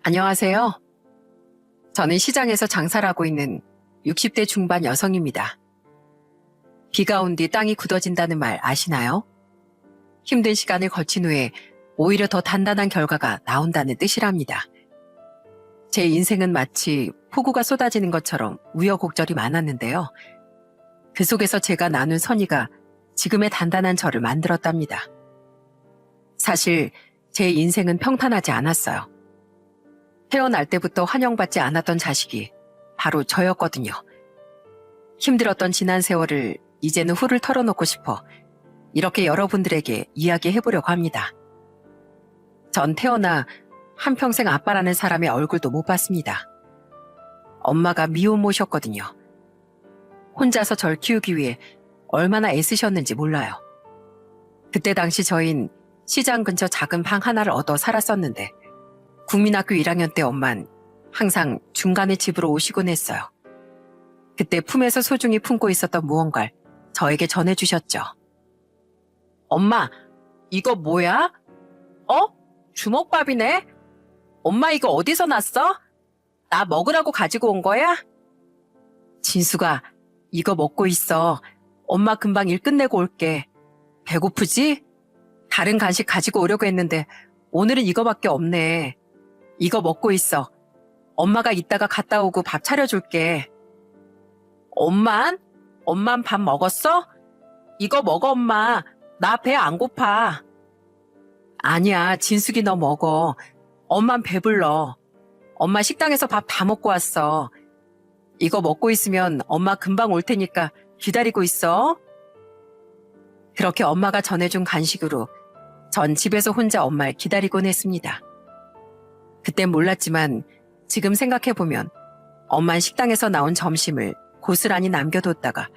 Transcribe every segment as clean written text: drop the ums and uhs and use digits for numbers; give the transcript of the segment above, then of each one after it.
안녕하세요. 저는 시장에서 장사를 하고 있는 60대 중반 여성입니다. 비가 온 뒤 땅이 굳어진다는 말 아시나요? 힘든 시간을 거친 후에 오히려 더 단단한 결과가 나온다는 뜻이랍니다. 제 인생은 마치 폭우가 쏟아지는 것처럼 우여곡절이 많았는데요. 그 속에서 제가 나눈 선의가 지금의 단단한 저를 만들었답니다. 사실 제 인생은 평탄하지 않았어요. 태어날 때부터 환영받지 않았던 자식이 바로 저였거든요. 힘들었던 지난 세월을 이제는 훌을 털어놓고 싶어 이렇게 여러분들에게 이야기해보려고 합니다. 전 태어나 한평생 아빠라는 사람의 얼굴도 못 봤습니다. 엄마가 미혼모셨거든요. 혼자서 절 키우기 위해 얼마나 애쓰셨는지 몰라요. 그때 당시 저흰 시장 근처 작은 방 하나를 얻어 살았었는데 국민학교 1학년 때 엄만 항상 중간에 집으로 오시곤 했어요. 그때 품에서 소중히 품고 있었던 무언가를 저에게 전해주셨죠. 엄마, 이거 뭐야? 주먹밥이네? 엄마 이거 어디서 났어? 나 먹으라고 가지고 온 거야? 진수가 이거 먹고 있어. 엄마 금방 일 끝내고 올게. 배고프지? 다른 간식 가지고 오려고 했는데 오늘은 이거밖에 없네. 이거 먹고 있어. 엄마가 이따가 갔다 오고 밥 차려줄게. 엄만 밥 먹었어? 이거 먹어 엄마. 나 배 안 고파. 아니야, 진숙이 너 먹어. 엄만 배불러. 엄마 식당에서 밥 다 먹고 왔어. 이거 먹고 있으면 엄마 금방 올 테니까 기다리고 있어. 그렇게 엄마가 전해준 간식으로 전 집에서 혼자 엄마를 기다리곤 했습니다. 그땐 몰랐지만 지금 생각해보면 엄마는 식당에서 나온 점심을 고스란히 남겨뒀다가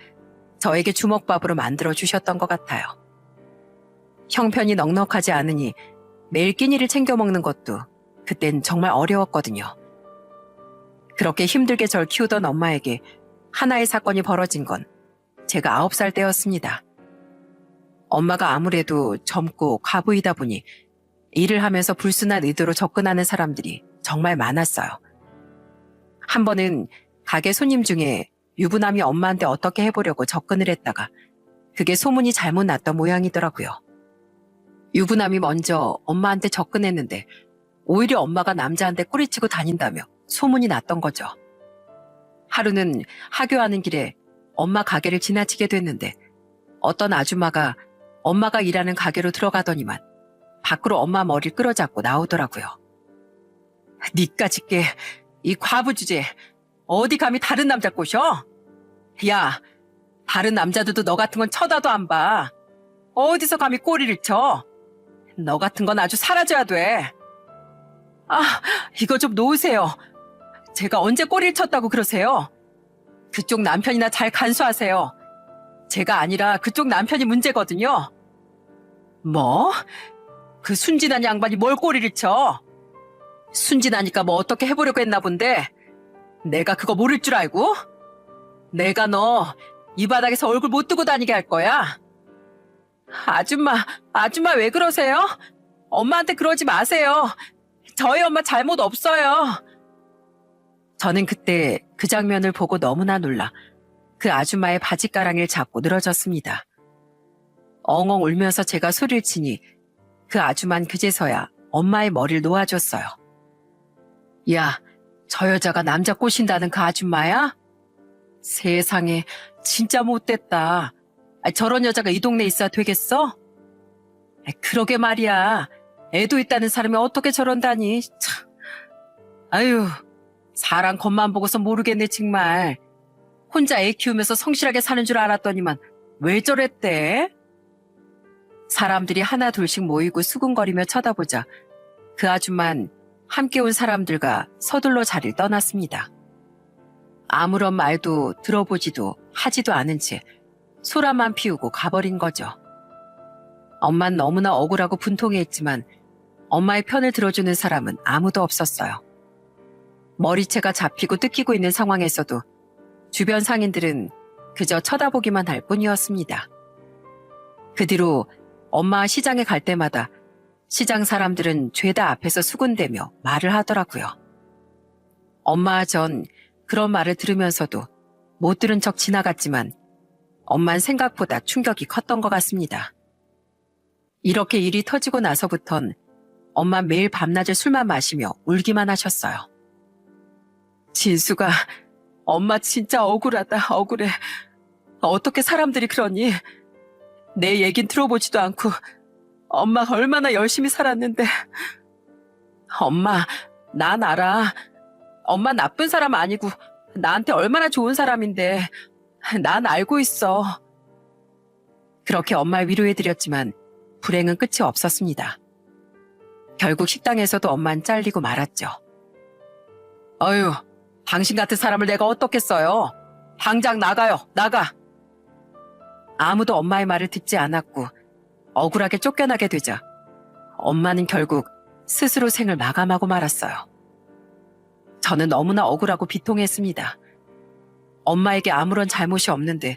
저에게 주먹밥으로 만들어 주셨던 것 같아요. 형편이 넉넉하지 않으니 매일 끼니를 챙겨 먹는 것도 그땐 정말 어려웠거든요. 그렇게 힘들게 절 키우던 엄마에게 하나의 사건이 벌어진 건 제가 9살 때였습니다. 엄마가 아무래도 젊고 과부이다 보니 일을 하면서 불순한 의도로 접근하는 사람들이 정말 많았어요. 한 번은 가게 손님 중에 유부남이 엄마한테 어떻게 해보려고 접근을 했다가 그게 소문이 잘못 났던 모양이더라고요. 유부남이 먼저 엄마한테 접근했는데 오히려 엄마가 남자한테 꼬리치고 다닌다며 소문이 났던 거죠. 하루는 하교하는 길에 엄마 가게를 지나치게 됐는데 어떤 아줌마가 엄마가 일하는 가게로 들어가더니만 밖으로 엄마 머리를 끌어잡고 나오더라고요. 니까짓 게 이 과부 주제 어디 감히 다른 남자 꼬셔? 야, 다른 남자들도 너 같은 건 쳐다도 안 봐. 어디서 감히 꼬리를 쳐? 너 같은 건 아주 사라져야 돼. 이거 좀 놓으세요. 제가 언제 꼬리를 쳤다고 그러세요? 그쪽 남편이나 잘 간수하세요. 제가 아니라 그쪽 남편이 문제거든요. 뭐? 그 순진한 양반이 뭘 꼬리를 쳐? 순진하니까 뭐 어떻게 해보려고 했나 본데 내가 그거 모를 줄 알고? 내가 너 이 바닥에서 얼굴 못 뜨고 다니게 할 거야. 아줌마 왜 그러세요? 엄마한테 그러지 마세요. 저희 엄마 잘못 없어요. 저는 그때 그 장면을 보고 너무나 놀라 그 아줌마의 바지가랑이를 잡고 늘어졌습니다. 엉엉 울면서 제가 소리를 치니 그 아줌마는 그제서야 엄마의 머리를 놓아줬어요. 야, 저 여자가 남자 꼬신다는 그 아줌마야? 세상에, 진짜 못됐다. 저런 여자가 이 동네에 있어야 되겠어? 그러게 말이야. 애도 있다는 사람이 어떻게 저런다니. 참. 아유, 사람 겉만 보고서 모르겠네 정말. 혼자 애 키우면서 성실하게 사는 줄 알았더니만 왜 저랬대? 사람들이 하나 둘씩 모이고 수군거리며 쳐다보자 그 아줌만 함께 온 사람들과 서둘러 자리를 떠났습니다. 아무런 말도 들어보지도 하지도 않은 채 소라만 피우고 가버린 거죠. 엄만 너무나 억울하고 분통해했지만 엄마의 편을 들어주는 사람은 아무도 없었어요. 머리채가 잡히고 뜯기고 있는 상황에서도 주변 상인들은 그저 쳐다보기만 할 뿐이었습니다. 그 뒤로 엄마와 시장에 갈 때마다 시장 사람들은 죄다 앞에서 수군대며 말을 하더라고요. 엄마와 전 그런 말을 들으면서도 못 들은 척 지나갔지만 엄만 생각보다 충격이 컸던 것 같습니다. 이렇게 일이 터지고 나서부턴 엄마 매일 밤낮을 술만 마시며 울기만 하셨어요. 진수가 엄마 진짜 억울하다, 억울해. 어떻게 사람들이 그러니? 내 얘긴 들어보지도 않고 엄마가 얼마나 열심히 살았는데. 엄마, 난 알아. 엄마 나쁜 사람 아니고 나한테 얼마나 좋은 사람인데 난 알고 있어. 그렇게 엄마 위로해드렸지만 불행은 끝이 없었습니다. 결국 식당에서도 엄만 잘리고 말았죠. 어휴, 당신 같은 사람을 내가 어떻겠어요. 당장 나가요, 나가. 아무도 엄마의 말을 듣지 않았고 억울하게 쫓겨나게 되자 엄마는 결국 스스로 생을 마감하고 말았어요. 저는 너무나 억울하고 비통했습니다. 엄마에게 아무런 잘못이 없는데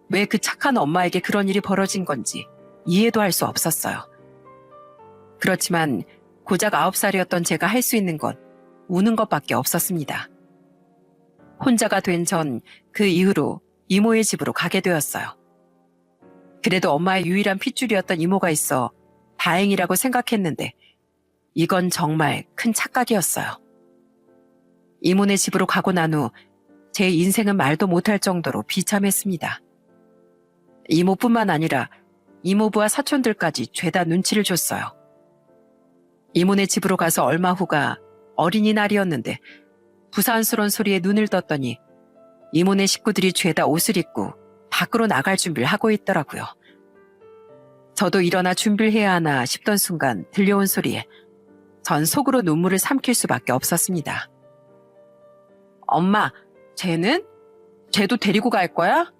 왜 그 착한 엄마에게 그런 일이 벌어진 건지 이해도 할 수 없었어요. 그렇지만 고작 9살이었던 제가 할 수 있는 건 우는 것밖에 없었습니다. 혼자가 된 전 그 이후로 이모의 집으로 가게 되었어요. 그래도 엄마의 유일한 핏줄이었던 이모가 있어 다행이라고 생각했는데 이건 정말 큰 착각이었어요. 이모네 집으로 가고 난 후 제 인생은 말도 못할 정도로 비참했습니다. 이모뿐만 아니라 이모부와 사촌들까지 죄다 눈치를 줬어요. 이모네 집으로 가서 얼마 후가 어린이날이었는데 부산스러운 소리에 눈을 떴더니 이모네 식구들이 죄다 옷을 입고 밖으로 나갈 준비를 하고 있더라고요. 저도 일어나 준비를 해야 하나 싶던 순간 들려온 소리에 전 속으로 눈물을 삼킬 수밖에 없었습니다. 엄마, 쟤는? 쟤도 데리고 갈 거야?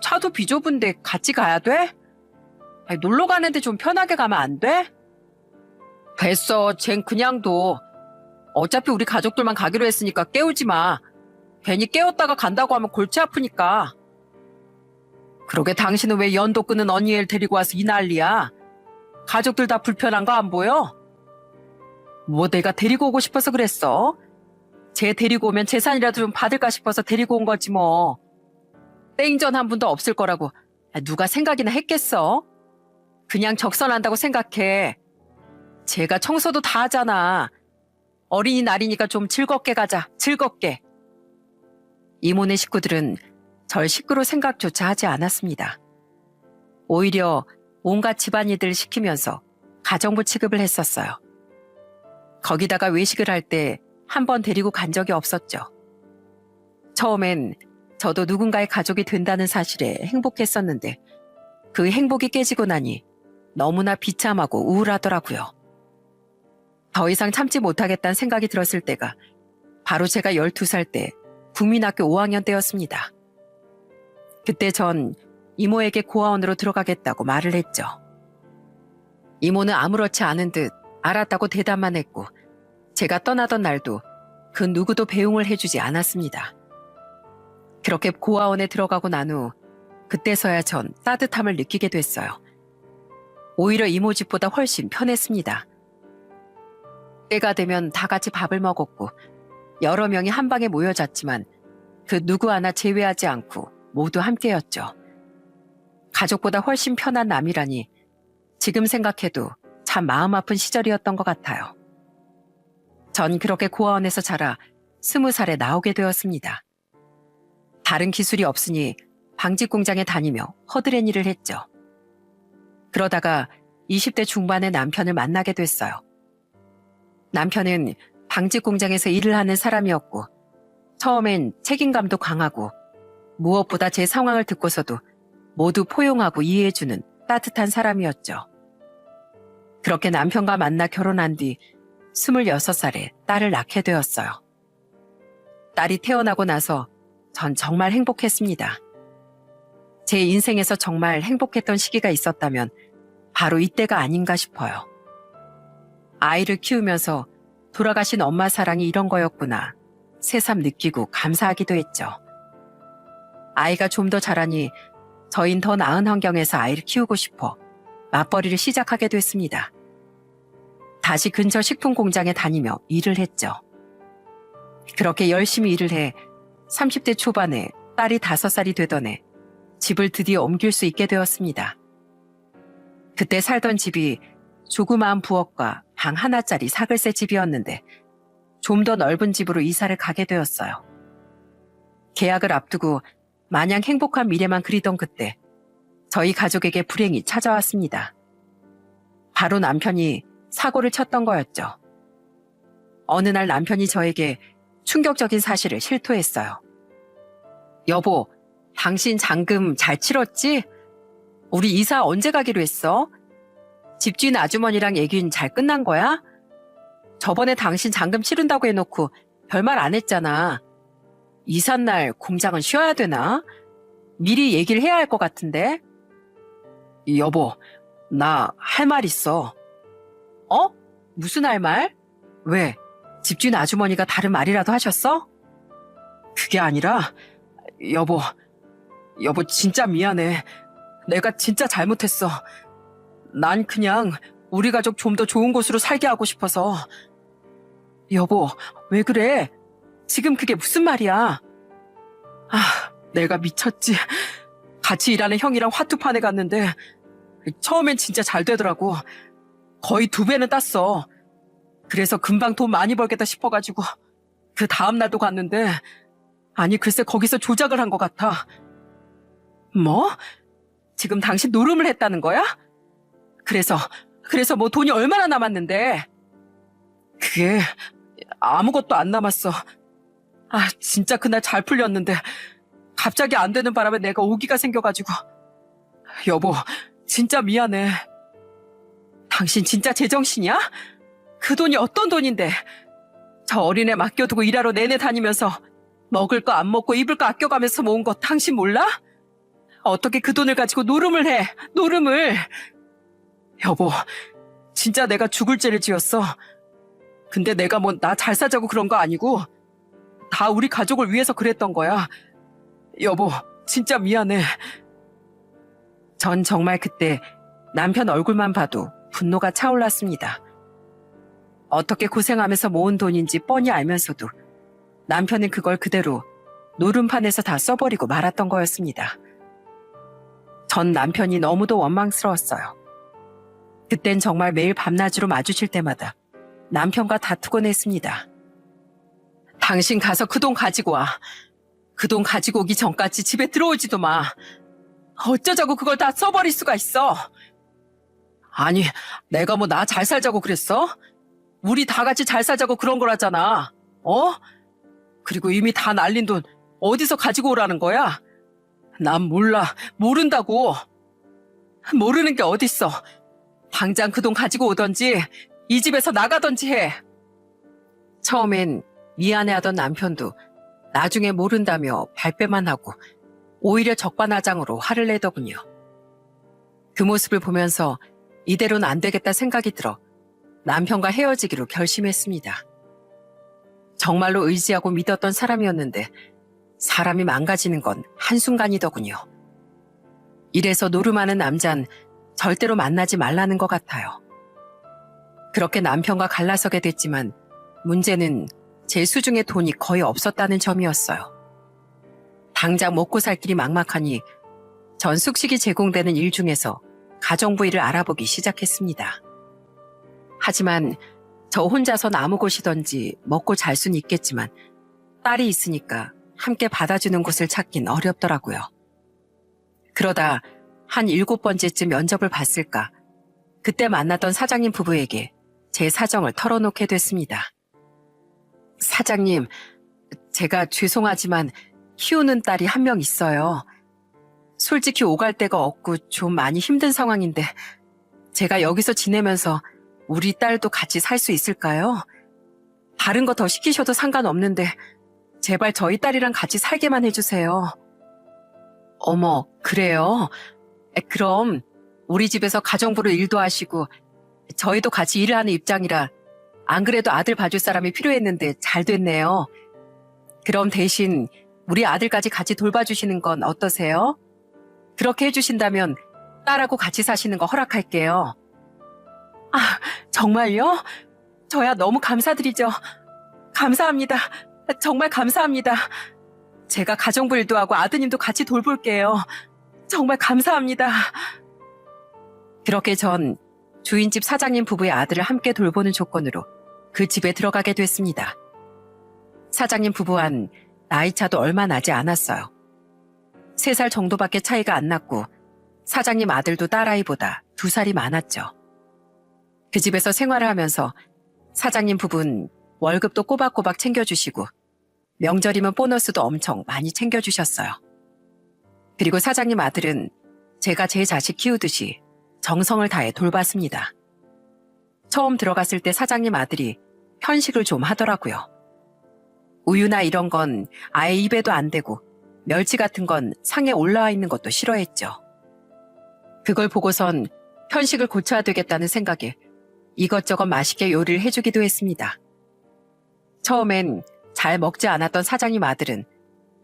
차도 비좁은데 같이 가야 돼? 놀러 가는데 좀 편하게 가면 안 돼? 됐어, 쟨 그냥 둬. 어차피 우리 가족들만 가기로 했으니까 깨우지 마. 괜히 깨웠다가 간다고 하면 골치 아프니까. 그러게 당신은 왜 연도 끊은 언니 애를 데리고 와서 이 난리야? 가족들 다 불편한 거 안 보여? 뭐 내가 데리고 오고 싶어서 그랬어? 쟤 데리고 오면 재산이라도 좀 받을까 싶어서 데리고 온 거지 뭐. 땡전 한 분도 없을 거라고 누가 생각이나 했겠어? 그냥 적선한다고 생각해. 쟤가 청소도 다 하잖아. 어린이날이니까 좀 즐겁게 가자, 즐겁게. 이모네 식구들은 절 식구로 생각조차 하지 않았습니다. 오히려 온갖 집안일들을 시키면서 가정부 취급을 했었어요. 거기다가 외식을 할 때 한 번 데리고 간 적이 없었죠. 처음엔 저도 누군가의 가족이 된다는 사실에 행복했었는데 그 행복이 깨지고 나니 너무나 비참하고 우울하더라고요. 더 이상 참지 못하겠다는 생각이 들었을 때가 바로 제가 12살 때 국민학교 5학년 때였습니다. 그때 전 이모에게 고아원으로 들어가겠다고 말을 했죠. 이모는 아무렇지 않은 듯 알았다고 대답만 했고 제가 떠나던 날도 그 누구도 배웅을 해주지 않았습니다. 그렇게 고아원에 들어가고 난 후 그때서야 전 따뜻함을 느끼게 됐어요. 오히려 이모 집보다 훨씬 편했습니다. 때가 되면 다 같이 밥을 먹었고 여러 명이 한 방에 모여 잤지만 그 누구 하나 제외하지 않고 모두 함께였죠. 가족보다 훨씬 편한 남이라니 지금 생각해도 참 마음 아픈 시절이었던 것 같아요. 전 그렇게 고아원에서 자라 20살에 나오게 되었습니다. 다른 기술이 없으니 방직 공장에 다니며 허드렛 일을 했죠. 그러다가 20대 중반의 남편을 만나게 됐어요. 남편은 방직 공장에서 일을 하는 사람이었고 처음엔 책임감도 강하고 무엇보다 제 상황을 듣고서도 모두 포용하고 이해해주는 따뜻한 사람이었죠. 그렇게 남편과 만나 결혼한 뒤 26살에 딸을 낳게 되었어요. 딸이 태어나고 나서 전 정말 행복했습니다. 제 인생에서 정말 행복했던 시기가 있었다면 바로 이때가 아닌가 싶어요. 아이를 키우면서 돌아가신 엄마 사랑이 이런 거였구나 새삼 느끼고 감사하기도 했죠. 아이가 좀 더 자라니 저흰 더 나은 환경에서 아이를 키우고 싶어 맞벌이를 시작하게 됐습니다. 다시 근처 식품 공장에 다니며 일을 했죠. 그렇게 열심히 일을 해 30대 초반에 딸이 5살이 되던 해 집을 드디어 옮길 수 있게 되었습니다. 그때 살던 집이 조그마한 부엌과 방 하나짜리 사글세 집이었는데 좀 더 넓은 집으로 이사를 가게 되었어요. 계약을 앞두고 마냥 행복한 미래만 그리던 그때 저희 가족에게 불행이 찾아왔습니다. 바로 남편이 사고를 쳤던 거였죠. 어느 날 남편이 저에게 충격적인 사실을 실토했어요. 여보, 당신 잔금 잘 치렀지? 우리 이사 언제 가기로 했어? 집주인 아주머니랑 얘기는 잘 끝난 거야? 저번에 당신 잔금 치른다고 해놓고 별말 안 했잖아. 이삿날 공장은 쉬어야 되나? 미리 얘기를 해야 할 것 같은데? 여보, 나 할 말 있어. 어? 무슨 할 말? 왜? 집주인 아주머니가 다른 말이라도 하셨어? 그게 아니라, 여보 진짜 미안해. 내가 진짜 잘못했어. 난 그냥 우리 가족 좀 더 좋은 곳으로 살게 하고 싶어서. 여보, 왜 그래? 지금 그게 무슨 말이야? 내가 미쳤지. 같이 일하는 형이랑 화투판에 갔는데 처음엔 진짜 잘 되더라고. 거의 2배는 땄어. 그래서 금방 돈 많이 벌겠다 싶어가지고 그 다음날도 갔는데 아니 글쎄 거기서 조작을 한 것 같아. 뭐? 지금 당신 노름을 했다는 거야? 그래서 뭐 돈이 얼마나 남았는데? 그게 아무것도 안 남았어. 진짜 그날 잘 풀렸는데 갑자기 안 되는 바람에 내가 오기가 생겨가지고. 여보, 진짜 미안해. 당신 진짜 제정신이야? 그 돈이 어떤 돈인데? 저 어린애 맡겨두고 일하러 내내 다니면서 먹을 거 안 먹고 입을 거 아껴가면서 모은 거 당신 몰라? 어떻게 그 돈을 가지고 노름을 해? 노름을. 여보, 진짜 내가 죽을 죄를 지었어. 근데 내가 뭐 나 잘 사자고 그런 거 아니고 다 우리 가족을 위해서 그랬던 거야. 여보, 진짜 미안해. 전 정말 그때 남편 얼굴만 봐도 분노가 차올랐습니다. 어떻게 고생하면서 모은 돈인지 뻔히 알면서도 남편은 그걸 그대로 노름판에서 다 써버리고 말았던 거였습니다. 전 남편이 너무도 원망스러웠어요. 그땐 정말 매일 밤낮으로 마주칠 때마다 남편과 다투곤 했습니다. 당신 가서 그 돈 가지고 와. 그 돈 가지고 오기 전까지 집에 들어오지도 마. 어쩌자고 그걸 다 써버릴 수가 있어. 아니, 내가 뭐 나 잘 살자고 그랬어? 우리 다 같이 잘 살자고 그런 거라잖아. 어? 그리고 이미 다 날린 돈 어디서 가지고 오라는 거야? 난 몰라. 모른다고. 모르는 게 어딨어. 당장 그 돈 가지고 오던지 이 집에서 나가던지 해. 처음엔 미안해하던 남편도 나중에 모른다며 발뺌만 하고 오히려 적반하장으로 화를 내더군요. 그 모습을 보면서 이대로는 안 되겠다 생각이 들어 남편과 헤어지기로 결심했습니다. 정말로 의지하고 믿었던 사람이었는데 사람이 망가지는 건 한순간이더군요. 이래서 노름하는 남잔 절대로 만나지 말라는 것 같아요. 그렇게 남편과 갈라서게 됐지만 문제는 제 수중에 돈이 거의 없었다는 점이었어요. 당장 먹고 살 길이 막막하니 전 숙식이 제공되는 일 중에서 가정부 일을 알아보기 시작했습니다. 하지만 저 혼자선 아무 곳이든지 먹고 잘 수는 있겠지만 딸이 있으니까 함께 받아주는 곳을 찾긴 어렵더라고요. 그러다 한 7번째쯤 면접을 봤을까 그때 만났던 사장님 부부에게 제 사정을 털어놓게 됐습니다. 사장님, 제가 죄송하지만 키우는 딸이 한 명 있어요. 솔직히 오갈 데가 없고 좀 많이 힘든 상황인데 제가 여기서 지내면서 우리 딸도 같이 살 수 있을까요? 다른 거 더 시키셔도 상관없는데 제발 저희 딸이랑 같이 살게만 해주세요. 어머, 그래요? 그럼 우리 집에서 가정부로 일도 하시고 저희도 같이 일을 하는 입장이라 안 그래도 아들 봐줄 사람이 필요했는데 잘 됐네요. 그럼 대신 우리 아들까지 같이 돌봐주시는 건 어떠세요? 그렇게 해주신다면 딸하고 같이 사시는 거 허락할게요. 아, 정말요? 저야 너무 감사드리죠. 감사합니다. 정말 감사합니다. 제가 가정부 일도 하고 아드님도 같이 돌볼게요. 정말 감사합니다. 그렇게 전 주인집 사장님 부부의 아들을 함께 돌보는 조건으로 그 집에 들어가게 됐습니다. 사장님 부부와는 나이차도 얼마 나지 않았어요. 3살 정도밖에 차이가 안 났고 사장님 아들도 딸아이보다 2살이 많았죠. 그 집에서 생활을 하면서 사장님 부부는 월급도 꼬박꼬박 챙겨주시고 명절이면 보너스도 엄청 많이 챙겨주셨어요. 그리고 사장님 아들은 제가 제 자식 키우듯이 정성을 다해 돌봤습니다. 처음 들어갔을 때 사장님 아들이 편식을 좀 하더라고요. 우유나 이런 건 아예 입에도 안 대고 멸치 같은 건 상에 올라와 있는 것도 싫어했죠. 그걸 보고선 편식을 고쳐야 되겠다는 생각에 이것저것 맛있게 요리를 해주기도 했습니다. 처음엔 잘 먹지 않았던 사장님 아들은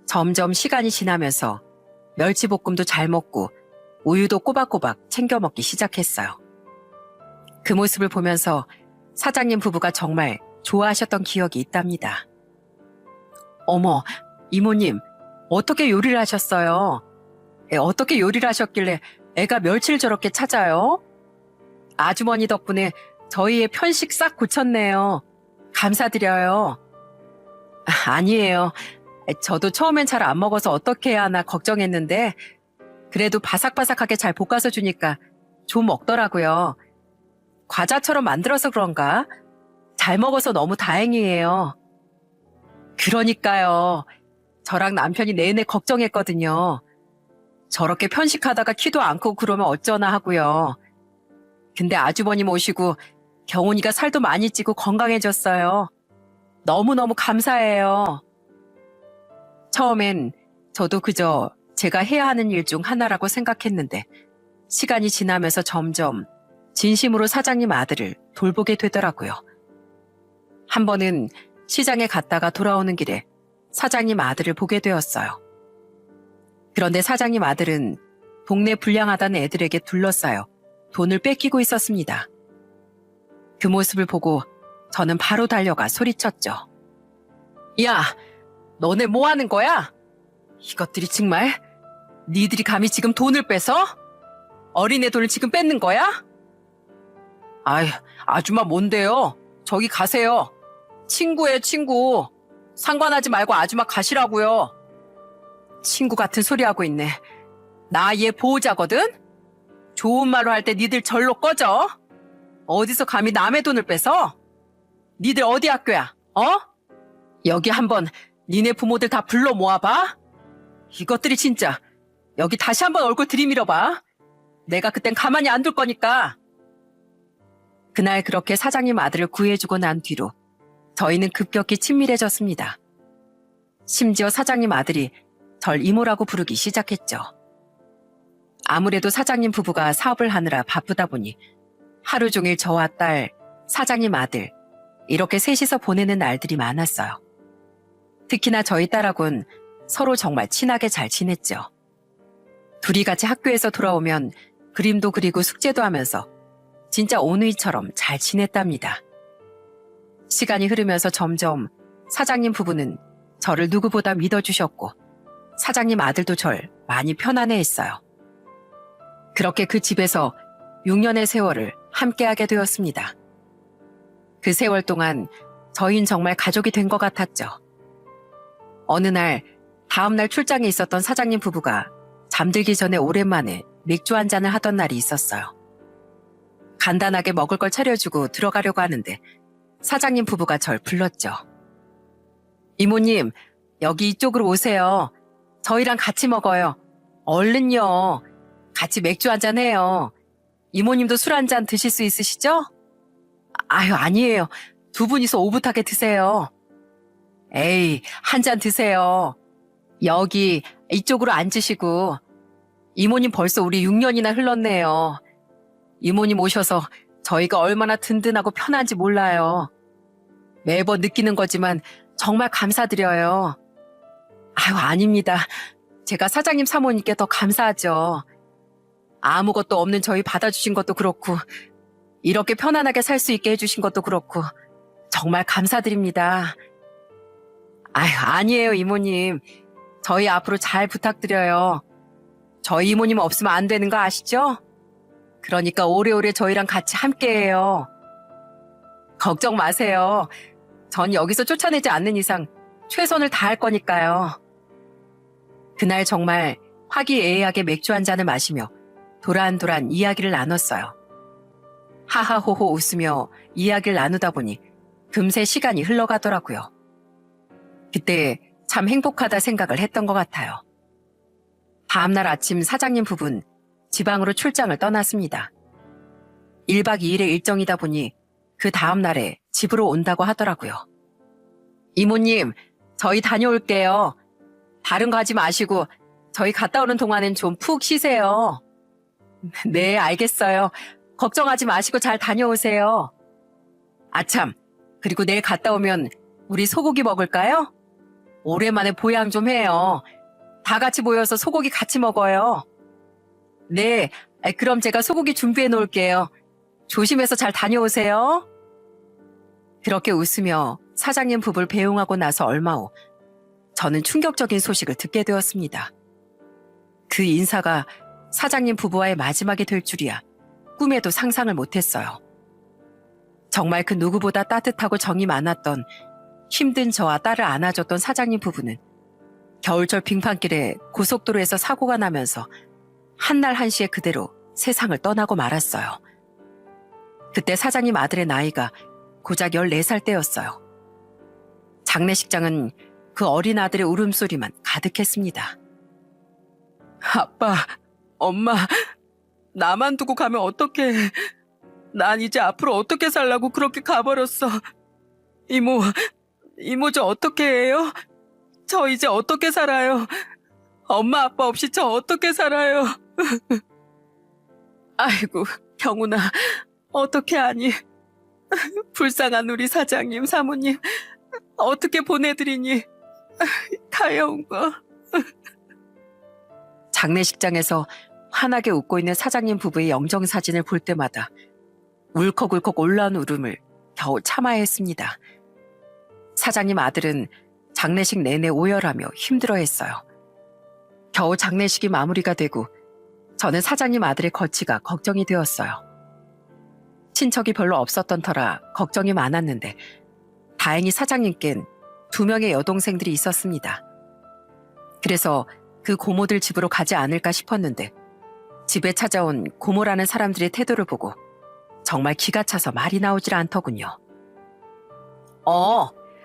점점 시간이 지나면서 멸치볶음도 잘 먹고 우유도 꼬박꼬박 챙겨 먹기 시작했어요. 그 모습을 보면서 사장님 부부가 정말 좋아하셨던 기억이 있답니다. 어머, 이모님, 어떻게 요리를 하셨어요? 어떻게 요리를 하셨길래 애가 멸치를 저렇게 찾아요? 아주머니 덕분에 저희의 편식 싹 고쳤네요. 감사드려요. 아니에요. 저도 처음엔 잘 안 먹어서 어떻게 해야 하나 걱정했는데 그래도 바삭바삭하게 잘 볶아서 주니까 좀 먹더라고요. 과자처럼 만들어서 그런가? 잘 먹어서 너무 다행이에요. 그러니까요. 저랑 남편이 내내 걱정했거든요. 저렇게 편식하다가 키도 안 크고 그러면 어쩌나 하고요. 근데 아주버님 오시고 경훈이가 살도 많이 찌고 건강해졌어요. 너무너무 감사해요. 처음엔 저도 그저 제가 해야 하는 일 중 하나라고 생각했는데 시간이 지나면서 점점 진심으로 사장님 아들을 돌보게 되더라고요. 한 번은 시장에 갔다가 돌아오는 길에 사장님 아들을 보게 되었어요. 그런데 사장님 아들은 동네 불량하다는 애들에게 둘러싸여 돈을 뺏기고 있었습니다. 그 모습을 보고 저는 바로 달려가 소리쳤죠. 야, 너네 뭐 하는 거야? 이것들이 정말 니들이 감히 지금 돈을 뺏어? 어린애 돈을 지금 뺏는 거야? 아이, 아줌마 뭔데요? 저기 가세요. 친구예요, 친구. 상관하지 말고 아줌마 가시라고요. 친구 같은 소리 하고 있네. 나 얘 보호자거든? 좋은 말로 할 때 니들 절로 꺼져. 어디서 감히 남의 돈을 뺏어? 니들 어디 학교야? 어? 여기 한번 니네 부모들 다 불러 모아봐. 이것들이 진짜 여기 다시 한번 얼굴 들이밀어봐. 내가 그땐 가만히 안 둘 거니까. 그날 그렇게 사장님 아들을 구해주고 난 뒤로 저희는 급격히 친밀해졌습니다. 심지어 사장님 아들이 절 이모라고 부르기 시작했죠. 아무래도 사장님 부부가 사업을 하느라 바쁘다 보니 하루 종일 저와 딸, 사장님 아들 이렇게 셋이서 보내는 날들이 많았어요. 특히나 저희 딸하고는 서로 정말 친하게 잘 지냈죠. 둘이 같이 학교에서 돌아오면 그림도 그리고 숙제도 하면서 진짜 오누이처럼 잘 지냈답니다. 시간이 흐르면서 점점 사장님 부부는 저를 누구보다 믿어주셨고 사장님 아들도 절 많이 편안해했어요. 그렇게 그 집에서 6년의 세월을 함께하게 되었습니다. 그 세월 동안 저희는 정말 가족이 된 것 같았죠. 어느 날 다음날 출장에 있었던 사장님 부부가 잠들기 전에 오랜만에 맥주 한 잔을 하던 날이 있었어요. 간단하게 먹을 걸 차려주고 들어가려고 하는데 사장님 부부가 절 불렀죠. 이모님, 여기 이쪽으로 오세요. 저희랑 같이 먹어요. 얼른요. 같이 맥주 한 잔 해요. 이모님도 술 한 잔 드실 수 있으시죠? 아유, 아니에요. 두 분이서 오붓하게 드세요. 에이, 한 잔 드세요. 여기 이쪽으로 앉으시고. 이모님 벌써 우리 6년이나 흘렀네요. 이모님 오셔서 저희가 얼마나 든든하고 편한지 몰라요. 매번 느끼는 거지만 정말 감사드려요. 아유, 아닙니다. 제가 사장님 사모님께 더 감사하죠. 아무것도 없는 저희 받아주신 것도 그렇고 이렇게 편안하게 살 수 있게 해주신 것도 그렇고 정말 감사드립니다. 아니에요, 이모님. 저희 앞으로 잘 부탁드려요. 저희 이모님 없으면 안 되는 거 아시죠? 그러니까 오래오래 저희랑 같이 함께해요. 걱정 마세요. 전 여기서 쫓아내지 않는 이상 최선을 다할 거니까요. 그날 정말 화기애애하게 맥주 한 잔을 마시며 도란도란 이야기를 나눴어요. 하하호호 웃으며 이야기를 나누다 보니 금세 시간이 흘러가더라고요. 그때 참 행복하다 생각을 했던 것 같아요. 다음날 아침 사장님 부부는 지방으로 출장을 떠났습니다. 1박 2일의 일정이다 보니 그 다음날에 집으로 온다고 하더라고요. 이모님, 저희 다녀올게요. 다른 거 하지 마시고 저희 갔다 오는 동안엔 좀 푹 쉬세요. 네, 알겠어요. 걱정하지 마시고 잘 다녀오세요. 아참, 그리고 내일 갔다 오면 우리 소고기 먹을까요? 오랜만에 보양 좀 해요. 다 같이 모여서 소고기 같이 먹어요. 네, 그럼 제가 소고기 준비해 놓을게요. 조심해서 잘 다녀오세요. 그렇게 웃으며 사장님 부부를 배웅하고 나서 얼마 후 저는 충격적인 소식을 듣게 되었습니다. 그 인사가 사장님 부부와의 마지막이 될 줄이야 꿈에도 상상을 못했어요. 정말 그 누구보다 따뜻하고 정이 많았던 힘든 저와 딸을 안아줬던 사장님 부부는 겨울철 빙판길에 고속도로에서 사고가 나면서 한날 한시에 그대로 세상을 떠나고 말았어요. 그때 사장님 아들의 나이가 고작 14살 때였어요. 장례식장은 그 어린 아들의 울음소리만 가득했습니다. 아빠, 엄마, 나만 두고 가면 어떡해. 난 이제 앞으로 어떻게 살라고 그렇게 가버렸어. 이모 저 어떻게 해요? 저 이제 어떻게 살아요? 엄마 아빠 없이 저 어떻게 살아요? 아이고, 경훈아, 어떻게 하니? 불쌍한 우리 사장님, 사모님, 어떻게 보내드리니? 가여운 거. 장례식장에서 환하게 웃고 있는 사장님 부부의 영정사진을 볼 때마다 울컥울컥 올라온 울음을 겨우 참아야 했습니다. 사장님 아들은 장례식 내내 오열하며 힘들어했어요. 겨우 장례식이 마무리가 되고 저는 사장님 아들의 거취가 걱정이 되었어요. 친척이 별로 없었던 터라 걱정이 많았는데 다행히 사장님께는 2명의 여동생들이 있었습니다. 그래서 그 고모들 집으로 가지 않을까 싶었는데 집에 찾아온 고모라는 사람들의 태도를 보고 정말 기가 차서 말이 나오질 않더군요.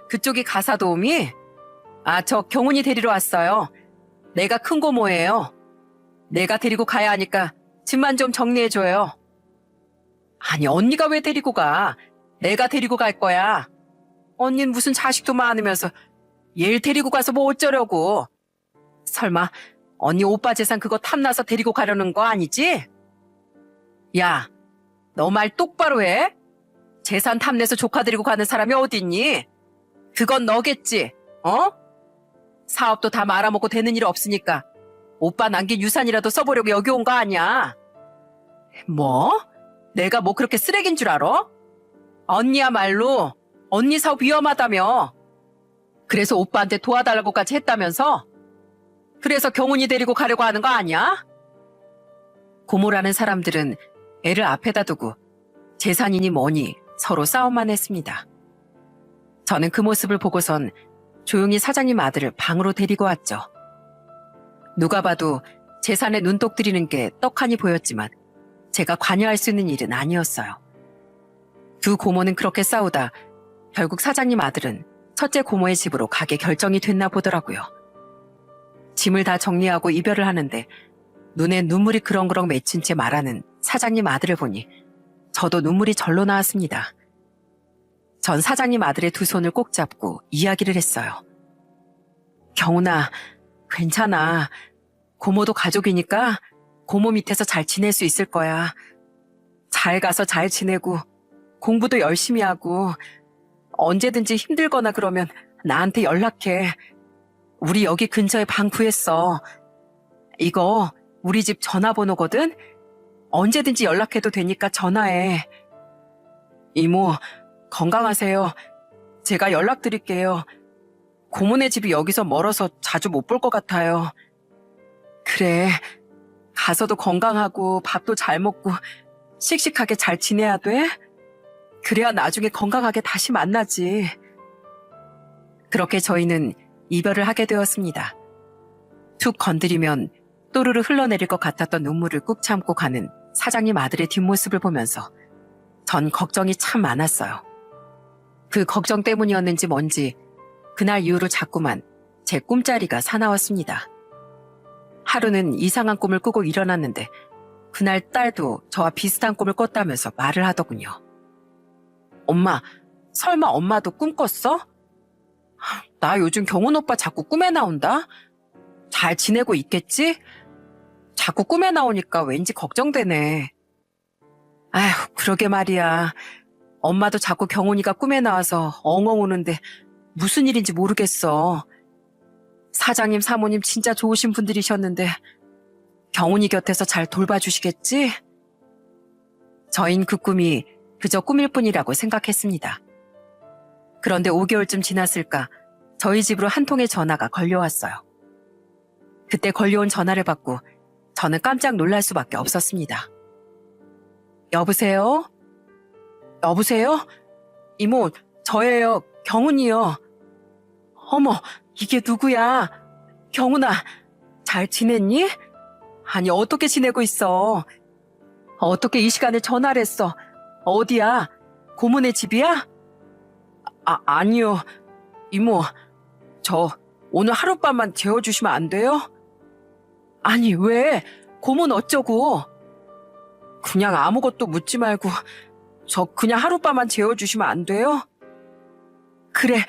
그쪽이 가사 도우미? 저 경훈이 데리러 왔어요. 내가 큰 고모예요. 내가 데리고 가야 하니까 집만 좀 정리해줘요. 아니, 언니가 왜 데리고 가? 내가 데리고 갈 거야. 언니는 무슨 자식도 많으면서 얘를 데리고 가서 뭐 어쩌려고. 설마 언니 오빠 재산 그거 탐나서 데리고 가려는 거 아니지? 야, 너 말 똑바로 해. 재산 탐내서 조카 데리고 가는 사람이 어딨니? 그건 너겠지, 사업도 다 말아먹고 되는 일 없으니까 오빠 남긴 유산이라도 써보려고 여기 온 거 아니야. 뭐? 내가 뭐 그렇게 쓰레기인 줄 알아? 언니야말로 언니 사업 위험하다며. 그래서 오빠한테 도와달라고까지 했다면서? 그래서 경훈이 데리고 가려고 하는 거 아니야? 고모라는 사람들은 애를 앞에다 두고 재산이니 뭐니 서로 싸움만 했습니다. 저는 그 모습을 보고선 조용히 사장님 아들을 방으로 데리고 왔죠. 누가 봐도 재산에 눈독 들이는 게 떡하니 보였지만 제가 관여할 수 있는 일은 아니었어요. 두 고모는 그렇게 싸우다 결국 사장님 아들은 첫째 고모의 집으로 가게 결정이 됐나 보더라고요. 짐을 다 정리하고 이별을 하는데 눈에 눈물이 그렁그렁 맺힌 채 말하는 사장님 아들을 보니 저도 눈물이 절로 나왔습니다. 전 사장님 아들의 두 손을 꼭 잡고 이야기를 했어요. 경훈아, 괜찮아. 고모도 가족이니까 고모 밑에서 잘 지낼 수 있을 거야. 잘 가서 잘 지내고 공부도 열심히 하고 언제든지 힘들거나 그러면 나한테 연락해. 우리 여기 근처에 방 구했어. 이거 우리 집 전화번호거든? 언제든지 연락해도 되니까 전화해. 이모, 건강하세요. 제가 연락드릴게요. 고모네 집이 여기서 멀어서 자주 못 볼 것 같아요. 그래, 가서도 건강하고 밥도 잘 먹고 씩씩하게 잘 지내야 돼? 그래야 나중에 건강하게 다시 만나지. 그렇게 저희는 이별을 하게 되었습니다. 툭 건드리면 또르르 흘러내릴 것 같았던 눈물을 꾹 참고 가는 사장님 아들의 뒷모습을 보면서 전 걱정이 참 많았어요. 그 걱정 때문이었는지 뭔지 그날 이후로 자꾸만 제 꿈자리가 사나웠습니다. 하루는 이상한 꿈을 꾸고 일어났는데 그날 딸도 저와 비슷한 꿈을 꿨다면서 말을 하더군요. 엄마, 설마 엄마도 꿈 꿨어? 나 요즘 경훈 오빠 자꾸 꿈에 나온다? 잘 지내고 있겠지? 자꾸 꿈에 나오니까 왠지 걱정되네. 아휴, 그러게 말이야. 엄마도 자꾸 경훈이가 꿈에 나와서 엉엉 우는데 무슨 일인지 모르겠어. 사장님, 사모님 진짜 좋으신 분들이셨는데 경훈이 곁에서 잘 돌봐주시겠지? 저흰 그 꿈이 그저 꿈일 뿐이라고 생각했습니다. 그런데 5개월쯤 지났을까 저희 집으로 한 통의 전화가 걸려왔어요. 그때 걸려온 전화를 받고 저는 깜짝 놀랄 수밖에 없었습니다. 여보세요? 여보세요? 이모, 저예요. 경훈이요. 어머, 이게 누구야? 경훈아, 잘 지냈니? 아니, 어떻게 지내고 있어? 어떻게 이 시간에 전화를 했어? 어디야? 고모네 집이야? 아니요. 이모, 저 오늘 하룻밤만 재워주시면 안 돼요? 아니, 왜? 고모는 어쩌고? 그냥 아무것도 묻지 말고 저 그냥 하룻밤만 재워주시면 안 돼요? 그래,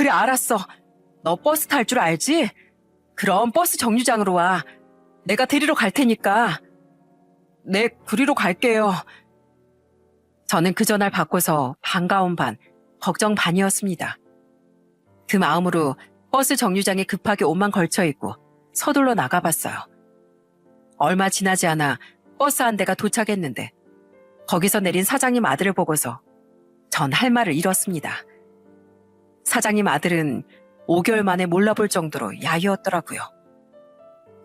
알았어. 너 버스 탈 줄 알지? 그럼 버스 정류장으로 와. 내가 데리러 갈 테니까. 네, 그리로 갈게요. 저는 그 전화를 받고서 반가운 반, 걱정 반이었습니다. 그 마음으로 버스 정류장에 급하게 옷만 걸쳐입고 서둘러 나가봤어요. 얼마 지나지 않아 버스 한 대가 도착했는데 거기서 내린 사장님 아들을 보고서 전 할 말을 잃었습니다. 사장님 아들은 5개월 만에 몰라볼 정도로 야유었더라고요.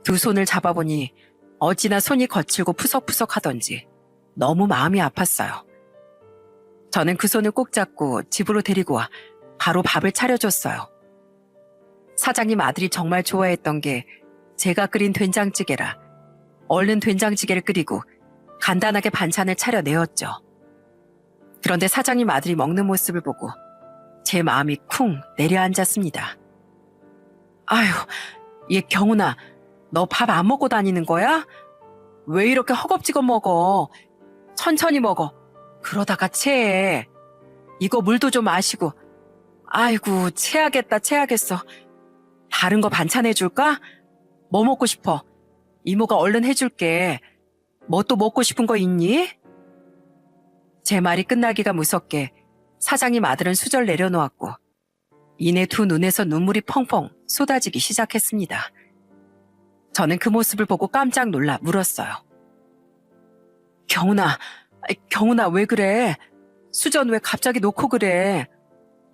두 손을 잡아보니 어찌나 손이 거칠고 푸석푸석 하던지 너무 마음이 아팠어요. 저는 그 손을 꼭 잡고 집으로 데리고 와 바로 밥을 차려줬어요. 사장님 아들이 정말 좋아했던 게 제가 끓인 된장찌개라 얼른 된장찌개를 끓이고 간단하게 반찬을 차려내었죠. 그런데 사장님 아들이 먹는 모습을 보고 제 마음이 쿵 내려앉았습니다. 아휴, 얘 경훈아, 너 밥 안 먹고 다니는 거야? 왜 이렇게 허겁지겁 먹어? 천천히 먹어. 그러다가 체해. 이거 물도 좀 마시고. 아이고, 체하겠어. 다른 거 반찬 해줄까? 뭐 먹고 싶어? 이모가 얼른 해줄게. 뭐 또 먹고 싶은 거 있니? 제 말이 끝나기가 무섭게 사장님 아들은 수절 내려놓았고 이내 두 눈에서 눈물이 펑펑 쏟아지기 시작했습니다. 저는 그 모습을 보고 깜짝 놀라 물었어요. 경훈아 왜 그래? 수전 왜 갑자기 놓고 그래?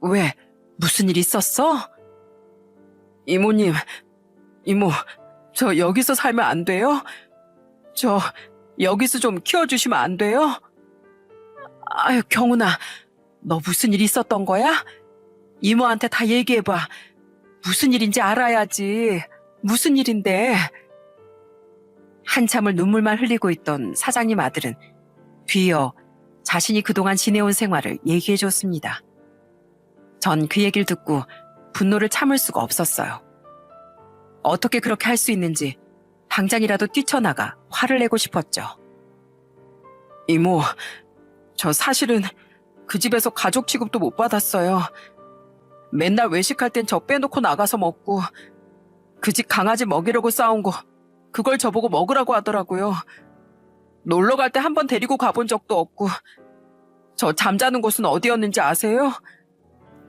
왜? 무슨 일 있었어? 이모님, 이모, 저 여기서 살면 안 돼요? 저 여기서 좀 키워주시면 안 돼요? 아유, 경훈아, 너 무슨 일 있었던 거야? 이모한테 다 얘기해봐. 무슨 일인지 알아야지. 무슨 일인데? 한참을 눈물만 흘리고 있던 사장님 아들은 뒤이어 자신이 그동안 지내온 생활을 얘기해줬습니다. 전 그 얘기를 듣고 분노를 참을 수가 없었어요. 어떻게 그렇게 할 수 있는지 당장이라도 뛰쳐나가 화를 내고 싶었죠. 이모, 저 사실은 그 집에서 가족 취급도 못 받았어요. 맨날 외식할 땐 저 빼놓고 나가서 먹고 그 집 강아지 먹이려고 싸운 거 그걸 저보고 먹으라고 하더라고요. 놀러 갈 때 한 번 데리고 가본 적도 없고 저 잠자는 곳은 어디였는지 아세요?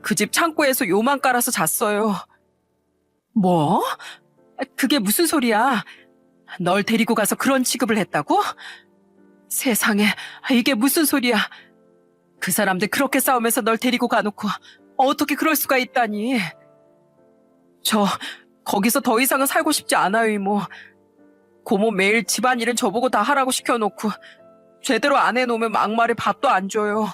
그 집 창고에서 요만 깔아서 잤어요. 뭐? 그게 무슨 소리야? 널 데리고 가서 그런 취급을 했다고? 세상에, 이게 무슨 소리야? 그 사람들 그렇게 싸우면서 널 데리고 가놓고 어떻게 그럴 수가 있다니. 저 거기서 더 이상은 살고 싶지 않아요, 이모. 고모 매일 집안일은 저보고 다 하라고 시켜놓고 제대로 안 해놓으면 막말에 밥도 안 줘요.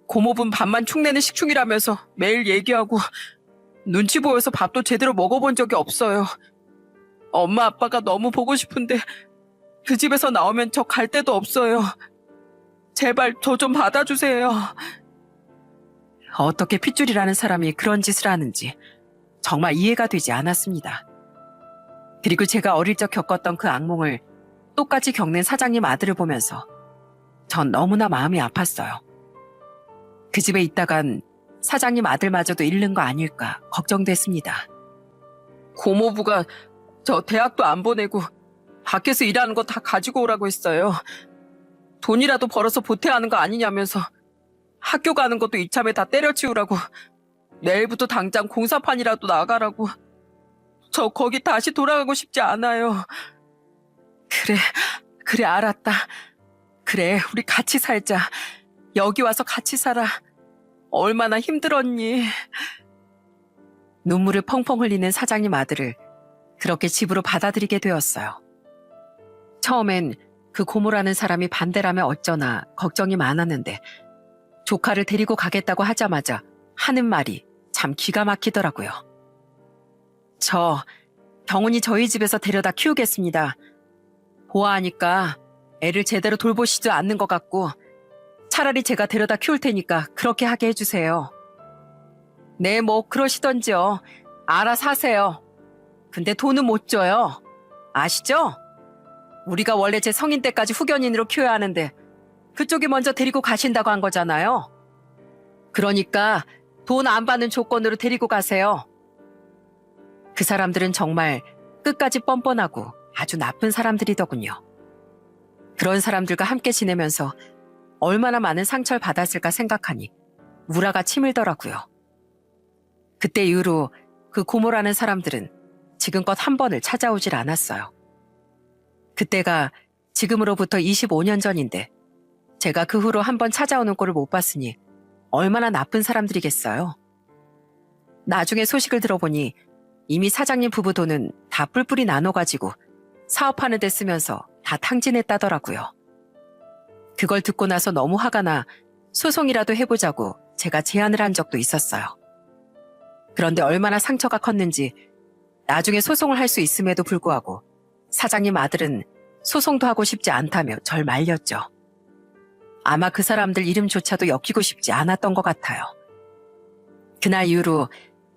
고모분 밥만 축내는 식충이라면서 매일 얘기하고 눈치 보여서 밥도 제대로 먹어본 적이 없어요. 엄마 아빠가 너무 보고 싶은데 그 집에서 나오면 저 갈 데도 없어요. 제발 저 좀 받아주세요. 어떻게 핏줄이라는 사람이 그런 짓을 하는지 정말 이해가 되지 않았습니다. 그리고 제가 어릴 적 겪었던 그 악몽을 똑같이 겪는 사장님 아들을 보면서 전 너무나 마음이 아팠어요. 그 집에 있다간 사장님 아들마저도 잃는 거 아닐까 걱정됐습니다. 고모부가 저 대학도 안 보내고 밖에서 일하는 거 다 가지고 오라고 했어요. 돈이라도 벌어서 보태하는 거 아니냐면서 학교 가는 것도 이참에 다 때려치우라고, 내일부터 당장 공사판이라도 나가라고. 저 거기 다시 돌아가고 싶지 않아요. 그래 알았다. 그래 우리 같이 살자. 여기 와서 같이 살아. 얼마나 힘들었니. 눈물을 펑펑 흘리는 사장님 아들을 그렇게 집으로 받아들이게 되었어요. 처음엔 그 고모라는 사람이 반대라면 어쩌나 걱정이 많았는데 조카를 데리고 가겠다고 하자마자 하는 말이 참 기가 막히더라고요. 저 경훈이 저희 집에서 데려다 키우겠습니다. 보아하니까 애를 제대로 돌보시지 않는 것 같고 차라리 제가 데려다 키울 테니까 그렇게 하게 해주세요. 네, 뭐 그러시던지요. 알아서 하세요. 근데 돈은 못 줘요. 아시죠? 우리가 원래 제 성인 때까지 후견인으로 키워야 하는데 그쪽이 먼저 데리고 가신다고 한 거잖아요. 그러니까 돈 안 받는 조건으로 데리고 가세요. 그 사람들은 정말 끝까지 뻔뻔하고 아주 나쁜 사람들이더군요. 그런 사람들과 함께 지내면서 얼마나 많은 상처를 받았을까 생각하니 우라가 치밀더라고요. 그때 이후로 그 고모라는 사람들은 지금껏 한 번을 찾아오질 않았어요. 그때가 지금으로부터 25년 전인데 제가 그 후로 한 번 찾아오는 꼴을 못 봤으니 얼마나 나쁜 사람들이겠어요. 나중에 소식을 들어보니 이미 사장님 부부 돈은 다 뿔뿔이 나눠가지고 사업하는 데 쓰면서 다 탕진했다더라고요. 그걸 듣고 나서 너무 화가 나 소송이라도 해보자고 제가 제안을 한 적도 있었어요. 그런데 얼마나 상처가 컸는지 나중에 소송을 할 수 있음에도 불구하고 사장님 아들은 소송도 하고 싶지 않다며 절 말렸죠. 아마 그 사람들 이름조차도 엮이고 싶지 않았던 것 같아요. 그날 이후로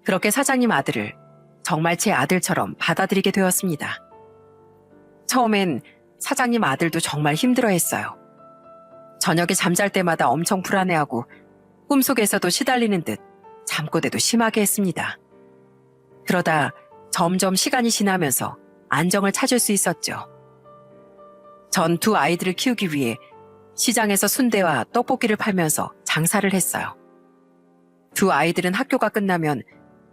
그렇게 사장님 아들을 정말 제 아들처럼 받아들이게 되었습니다. 처음엔 사장님 아들도 정말 힘들어했어요. 저녁에 잠잘 때마다 엄청 불안해하고 꿈속에서도 시달리는 듯 잠꼬대도 심하게 했습니다. 그러다 점점 시간이 지나면서 안정을 찾을 수 있었죠. 전 두 아이들을 키우기 위해 시장에서 순대와 떡볶이를 팔면서 장사를 했어요. 두 아이들은 학교가 끝나면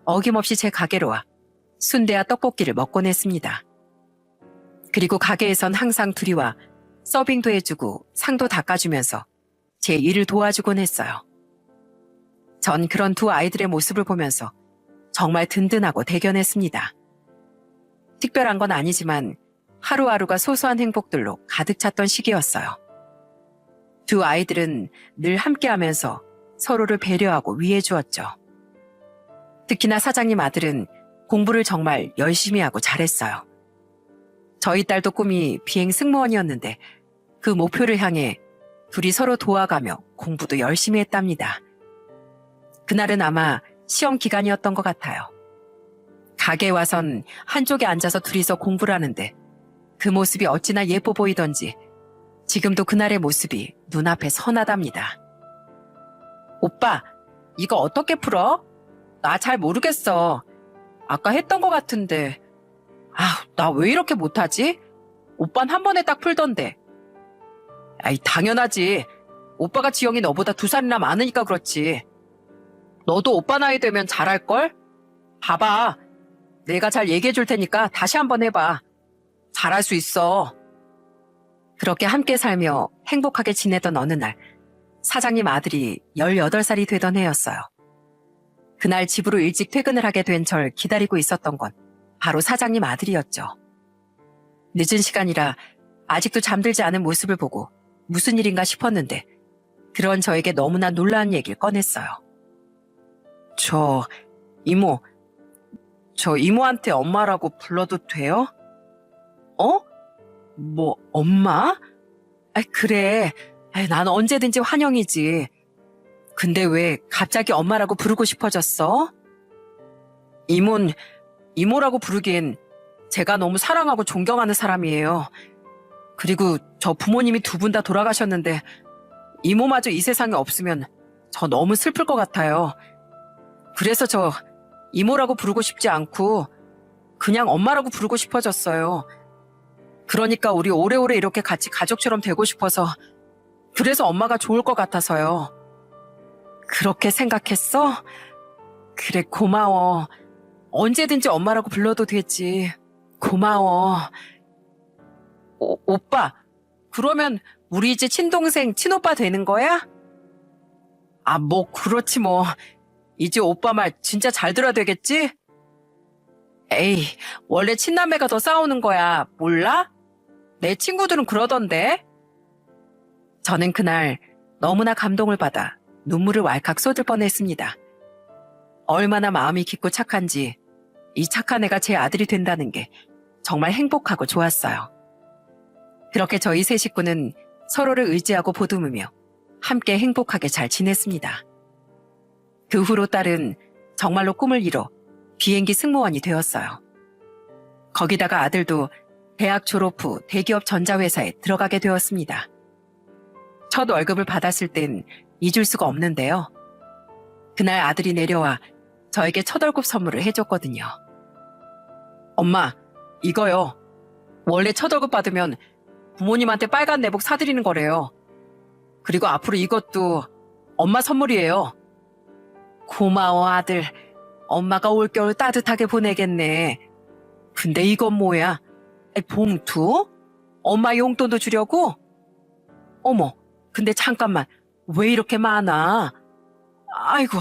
어김없이 제 가게로 와 순대와 떡볶이를 먹곤 했습니다. 그리고 가게에선 항상 둘이 와 서빙도 해주고 상도 닦아주면서 제 일을 도와주곤 했어요. 전 그런 두 아이들의 모습을 보면서 정말 든든하고 대견했습니다. 특별한 건 아니지만 하루하루가 소소한 행복들로 가득 찼던 시기였어요. 두 아이들은 늘 함께하면서 서로를 배려하고 위해 주었죠. 특히나 사장님 아들은 공부를 정말 열심히 하고 잘했어요. 저희 딸도 꿈이 비행 승무원이었는데 그 목표를 향해 둘이 서로 도와가며 공부도 열심히 했답니다. 그날은 아마 시험 기간이었던 것 같아요. 가게에 와선 한쪽에 앉아서 둘이서 공부를 하는데 그 모습이 어찌나 예뻐 보이던지 지금도 그날의 모습이 눈앞에 선하답니다. 오빠, 이거 어떻게 풀어? 나 잘 모르겠어. 아까 했던 것 같은데. 나 왜 이렇게 못하지? 오빤 한 번에 딱 풀던데. 아이, 당연하지. 오빠가 지영이 너보다 2살이나 많으니까 그렇지. 너도 오빠 나이 되면 잘할걸? 봐봐. 내가 잘 얘기해 줄 테니까 다시 한번 해봐. 잘할 수 있어. 그렇게 함께 살며 행복하게 지내던 어느 날 사장님 아들이 18살이 되던 해였어요. 그날 집으로 일찍 퇴근을 하게 된 절 기다리고 있었던 건 바로 사장님 아들이었죠. 늦은 시간이라 아직도 잠들지 않은 모습을 보고 무슨 일인가 싶었는데 그런 저에게 너무나 놀라운 얘기를 꺼냈어요. 이모, 저 이모한테 엄마라고 불러도 돼요? 어? 뭐, 엄마? 그래. 난 언제든지 환영이지. 근데 왜 갑자기 엄마라고 부르고 싶어졌어? 이모라고 부르기엔 제가 너무 사랑하고 존경하는 사람이에요. 그리고 저 부모님이 두 분 다 돌아가셨는데 이모마저 이 세상에 없으면 저 너무 슬플 것 같아요. 그래서 저 이모라고 부르고 싶지 않고 그냥 엄마라고 부르고 싶어졌어요. 그러니까 우리 오래오래 이렇게 같이 가족처럼 되고 싶어서 그래서 엄마가 좋을 것 같아서요. 그렇게 생각했어? 그래, 고마워. 언제든지 엄마라고 불러도 되지. 고마워. 오빠, 그러면 우리 이제 친동생, 친오빠 되는 거야? 뭐 그렇지 뭐. 이제 오빠 말 진짜 잘 들어야 되겠지? 에이, 원래 친남매가 더 싸우는 거야. 몰라? 내 친구들은 그러던데. 저는 그날 너무나 감동을 받아 눈물을 왈칵 쏟을 뻔했습니다. 얼마나 마음이 깊고 착한지 이 착한 애가 제 아들이 된다는 게 정말 행복하고 좋았어요. 그렇게 저희 세 식구는 서로를 의지하고 보듬으며 함께 행복하게 잘 지냈습니다. 그 후로 딸은 정말로 꿈을 이뤄 비행기 승무원이 되었어요. 거기다가 아들도 대학 졸업 후 대기업 전자회사에 들어가게 되었습니다. 첫 월급을 받았을 땐 잊을 수가 없는데요. 그날 아들이 내려와 저에게 첫 월급 선물을 해줬거든요. 엄마, 이거요. 원래 첫 월급 받으면 부모님한테 빨간 내복 사드리는 거래요. 그리고 앞으로 이것도 엄마 선물이에요. 고마워, 아들. 엄마가 올겨울 따뜻하게 보내겠네. 근데 이건 뭐야? 봉투? 엄마 용돈도 주려고? 어머, 근데 잠깐만. 왜 이렇게 많아? 아이고,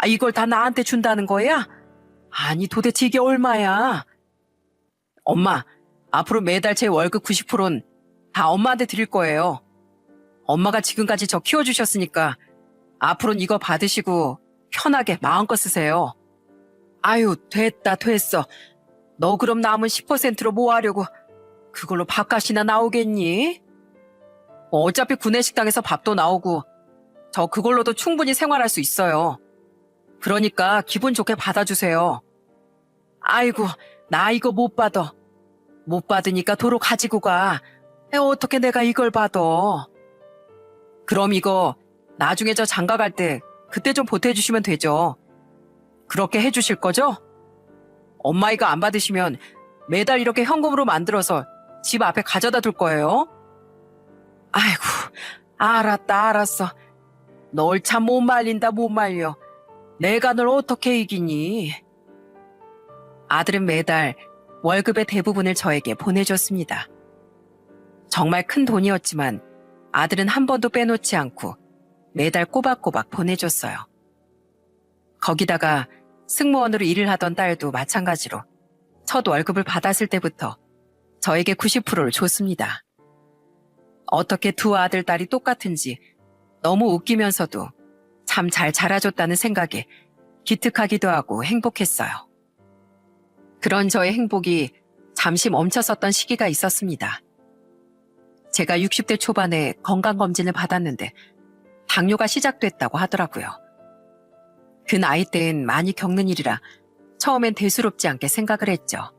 이걸 다 나한테 준다는 거야? 아니, 도대체 이게 얼마야? 엄마, 앞으로 매달 제 월급 90%는 다 엄마한테 드릴 거예요. 엄마가 지금까지 저 키워주셨으니까 앞으로는 이거 받으시고 편하게 마음껏 쓰세요. 아유, 됐어. 너 그럼 남은 10%로 뭐 하려고 그걸로 밥값이나 나오겠니? 어차피 구내식당에서 밥도 나오고 저 그걸로도 충분히 생활할 수 있어요. 그러니까 기분 좋게 받아주세요. 아이고, 나 이거 못 받아. 못 받으니까 도로 가지고 가. 어떻게 내가 이걸 받아. 그럼 이거 나중에 저 장가 갈 때 그때 좀 보태주시면 되죠. 그렇게 해주실 거죠? 엄마 이거 안 받으시면 매달 이렇게 현금으로 만들어서 집 앞에 가져다 둘 거예요. 아이고, 알았어. 널 참 못 말린다, 못 말려. 내가 널 어떻게 이기니? 아들은 매달 월급의 대부분을 저에게 보내줬습니다. 정말 큰 돈이었지만 아들은 한 번도 빼놓지 않고 매달 꼬박꼬박 보내줬어요. 거기다가 승무원으로 일을 하던 딸도 마찬가지로 첫 월급을 받았을 때부터 저에게 90%를 줬습니다. 어떻게 두 아들, 딸이 똑같은지 너무 웃기면서도 참 잘 자라줬다는 생각에 기특하기도 하고 행복했어요. 그런 저의 행복이 잠시 멈췄었던 시기가 있었습니다. 제가 60대 초반에 건강검진을 받았는데 당뇨가 시작됐다고 하더라고요. 그 나이 땐 많이 겪는 일이라 처음엔 대수롭지 않게 생각을 했죠.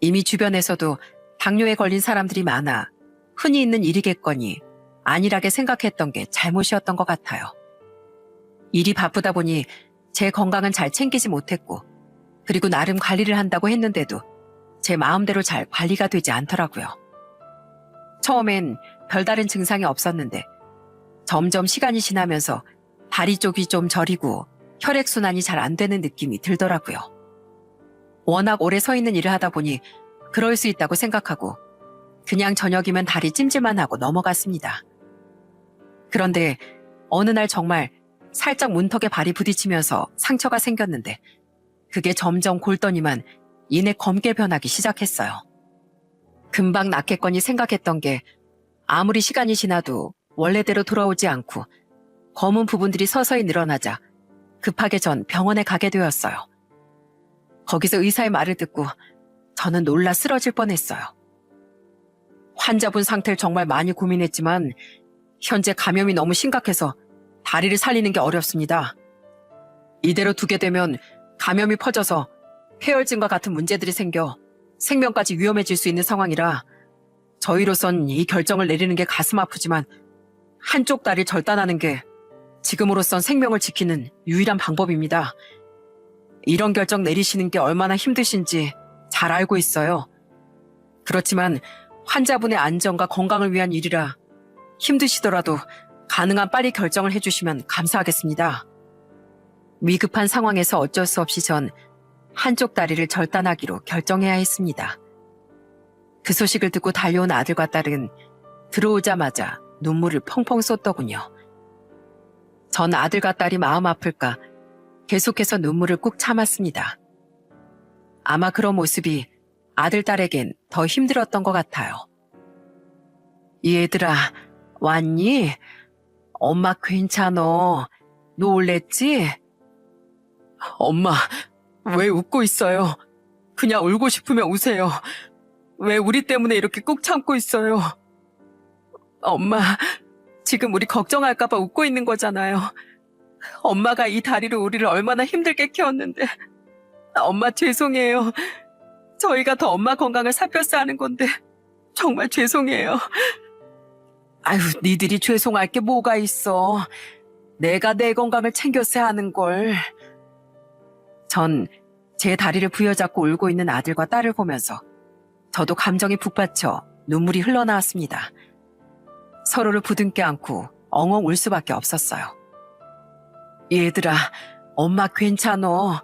이미 주변에서도 당뇨에 걸린 사람들이 많아 흔히 있는 일이겠거니 안일하게 생각했던 게 잘못이었던 것 같아요. 일이 바쁘다 보니 제 건강은 잘 챙기지 못했고 그리고 나름 관리를 한다고 했는데도 제 마음대로 잘 관리가 되지 않더라고요. 처음엔 별다른 증상이 없었는데 점점 시간이 지나면서 다리 쪽이 좀 저리고 혈액순환이 잘 안 되는 느낌이 들더라고요. 워낙 오래 서 있는 일을 하다 보니 그럴 수 있다고 생각하고 그냥 저녁이면 다리 찜질만 하고 넘어갔습니다. 그런데 어느 날 정말 살짝 문턱에 발이 부딪히면서 상처가 생겼는데 그게 점점 골더니만 이내 검게 변하기 시작했어요. 금방 낫겠거니 생각했던 게 아무리 시간이 지나도 원래대로 돌아오지 않고 검은 부분들이 서서히 늘어나자 급하게 전 병원에 가게 되었어요. 거기서 의사의 말을 듣고 저는 놀라 쓰러질 뻔했어요. 환자분 상태를 정말 많이 고민했지만 현재 감염이 너무 심각해서 다리를 살리는 게 어렵습니다. 이대로 두게 되면 감염이 퍼져서 폐혈증과 같은 문제들이 생겨 생명까지 위험해질 수 있는 상황이라 저희로선 이 결정을 내리는 게 가슴 아프지만 한쪽 다리를 절단하는 게 지금으로선 생명을 지키는 유일한 방법입니다. 이런 결정 내리시는 게 얼마나 힘드신지 잘 알고 있어요. 그렇지만 환자분의 안전과 건강을 위한 일이라 힘드시더라도 가능한 빨리 결정을 해주시면 감사하겠습니다. 위급한 상황에서 어쩔 수 없이 전 한쪽 다리를 절단하기로 결정해야 했습니다. 그 소식을 듣고 달려온 아들과 딸은 들어오자마자 눈물을 펑펑 쏟더군요. 전 아들과 딸이 마음 아플까 계속해서 눈물을 꾹 참았습니다. 아마 그런 모습이 아들, 딸에겐 더 힘들었던 것 같아요. 얘들아, 왔니? 엄마 괜찮어. 놀랬지? 엄마, 왜 웃고 있어요? 그냥 울고 싶으면 우세요. 왜 우리 때문에 이렇게 꾹 참고 있어요? 엄마, 지금 우리 걱정할까봐 웃고 있는 거잖아요. 엄마가 이 다리로 우리를 얼마나 힘들게 키웠는데. 엄마 죄송해요. 저희가 더 엄마 건강을 살폈어야 하는 건데 정말 죄송해요. 아유, 니들이 죄송할 게 뭐가 있어. 내가 내 건강을 챙겼어야 하는 걸. 전 제 다리를 부여잡고 울고 있는 아들과 딸을 보면서 저도 감정이 북받쳐 눈물이 흘러나왔습니다. 서로를 부둥켜 안고 엉엉 울 수밖에 없었어요. 얘들아, 엄마 괜찮어.